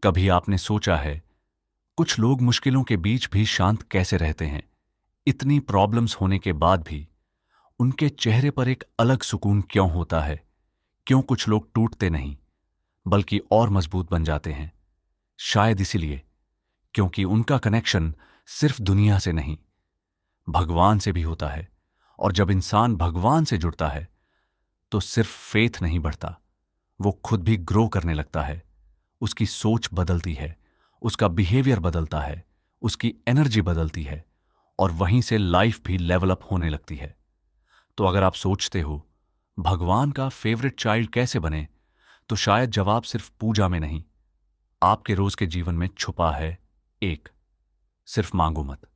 कभी आपने सोचा है कुछ लोग मुश्किलों के बीच भी शांत कैसे रहते हैं? इतनी प्रॉब्लम्स होने के बाद भी उनके चेहरे पर एक अलग सुकून क्यों होता है? क्यों कुछ लोग टूटते नहीं बल्कि और मजबूत बन जाते हैं? शायद इसीलिए क्योंकि उनका कनेक्शन सिर्फ दुनिया से नहीं, भगवान से भी होता है। और जब इंसान भगवान से जुड़ता है तो सिर्फ फेथ नहीं बढ़ता, वो खुद भी ग्रो करने लगता है। उसकी सोच बदलती है, उसका बिहेवियर बदलता है, उसकी एनर्जी बदलती है और वहीं से लाइफ भी लेवल अप होने लगती है। तो अगर आप सोचते हो भगवान का फेवरेट चाइल्ड कैसे बने, तो शायद जवाब सिर्फ पूजा में नहीं, आपके रोज के जीवन में छुपा है। एक, सिर्फ मांगो मत,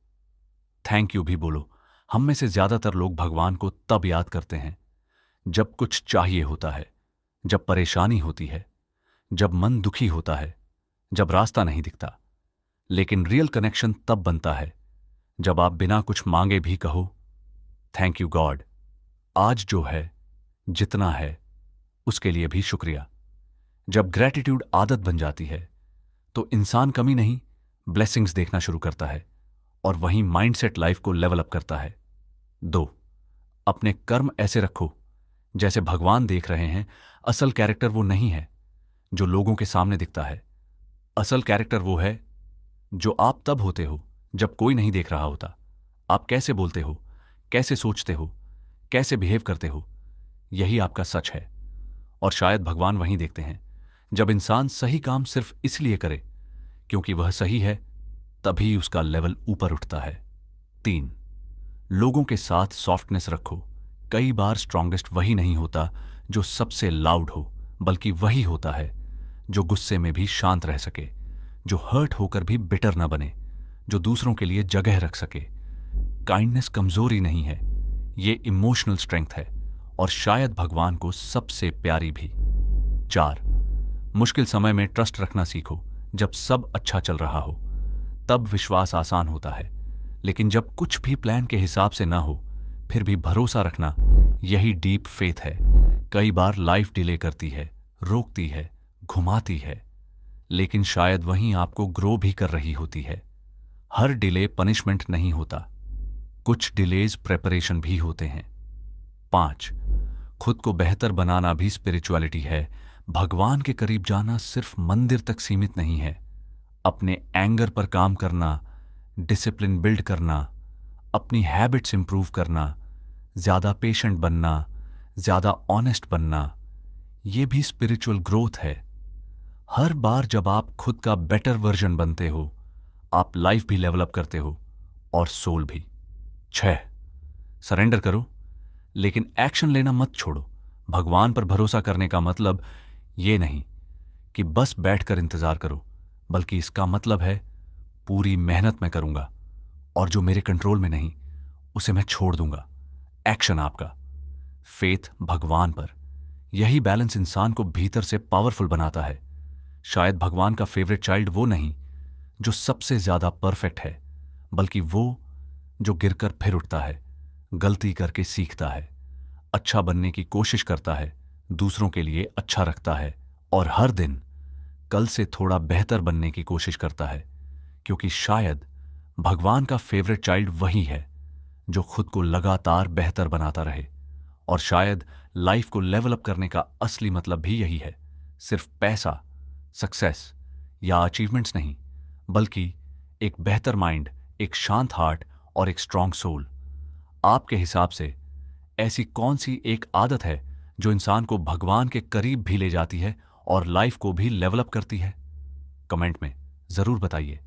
थैंक यू भी बोलो। हम में से ज्यादातर लोग भगवान को तब याद करते हैं जब कुछ चाहिए होता है, जब परेशानी होती है, जब मन दुखी होता है, जब रास्ता नहीं दिखता। लेकिन रियल कनेक्शन तब बनता है जब आप बिना कुछ मांगे भी कहो, थैंक यू गॉड, आज जो है, जितना है, उसके लिए भी शुक्रिया। जब ग्रैटिट्यूड आदत बन जाती है तो इंसान कमी नहीं, ब्लेसिंग्स देखना शुरू करता है और वहीं माइंडसेट लाइफ को लेवल अप करता है। दो, अपने कर्म ऐसे रखो जैसे भगवान देख रहे हैं। असल कैरेक्टर वो नहीं है जो लोगों के सामने दिखता है। असल कैरेक्टर वो है जो आप तब होते हो जब कोई नहीं देख रहा होता। आप कैसे बोलते हो, कैसे सोचते हो, कैसे बिहेव करते हो, यही आपका सच है। और शायद भगवान वहीं देखते हैं जब इंसान सही काम सिर्फ इसलिए करे क्योंकि वह सही है, तभी उसका लेवल ऊपर उठता है। तीन, लोगों के साथ सॉफ्टनेस रखो। कई बार स्ट्रांगेस्ट वही नहीं होता जो सबसे लाउड हो, बल्कि वही होता है जो गुस्से में भी शांत रह सके, जो हर्ट होकर भी बिटर न बने, जो दूसरों के लिए जगह रख सके। काइंडनेस कमजोरी नहीं है, ये इमोशनल स्ट्रेंथ है और शायद भगवान को सबसे प्यारी भी। चार, मुश्किल समय में ट्रस्ट रखना सीखो। जब सब अच्छा चल रहा हो तब विश्वास आसान होता है, लेकिन जब कुछ भी प्लान के हिसाब से ना हो फिर भी भरोसा रखना, यही डीप फेथ है। कई बार लाइफ डिले करती है, रोकती है, घुमाती है, लेकिन शायद वहीं आपको ग्रो भी कर रही होती है। हर डिले पनिशमेंट नहीं होता, कुछ डिलेज प्रेपरेशन भी होते हैं। पांच, खुद को बेहतर बनाना भी स्पिरिचुअलिटी है। भगवान के करीब जाना सिर्फ मंदिर तक सीमित नहीं है। अपने एंगर पर काम करना, डिसिप्लिन बिल्ड करना, अपनी हैबिट्स इंप्रूव करना, ज्यादा पेशेंट बनना, ज्यादा ऑनेस्ट बनना, यह भी स्पिरिचुअल ग्रोथ है। हर बार जब आप खुद का बेटर वर्जन बनते हो, आप लाइफ भी डेवलप करते हो और सोल भी। छह, सरेंडर करो, लेकिन एक्शन लेना मत छोड़ो। भगवान पर भरोसा करने का मतलब यह नहीं कि बस बैठकर इंतजार करो, बल्कि इसका मतलब है पूरी मेहनत मैं करूंगा और जो मेरे कंट्रोल में नहीं उसे मैं छोड़ दूंगा। एक्शन आपका, फेथ भगवान पर, यही बैलेंस इंसान को भीतर से पावरफुल बनाता है। शायद भगवान का फेवरेट चाइल्ड वो नहीं जो सबसे ज्यादा परफेक्ट है, बल्कि वो जो गिरकर फिर उठता है, गलती करके सीखता है, अच्छा बनने की कोशिश करता है, दूसरों के लिए अच्छा रखता है और हर दिन कल से थोड़ा बेहतर बनने की कोशिश करता है। क्योंकि शायद भगवान का फेवरेट चाइल्ड वही है जो खुद को लगातार बेहतर बनाता रहे। और शायद लाइफ को लेवल अप करने का असली मतलब भी यही है, सिर्फ पैसा, सक्सेस या अचीवमेंट्स नहीं, बल्कि एक बेहतर माइंड, एक शांत हार्ट और एक स्ट्रांग सोल। आपके हिसाब से ऐसी कौन सी एक आदत है जो इंसान को भगवान के करीब भी ले जाती है और लाइफ को भी लेवल अप करती है? कमेंट में जरूर बताइए।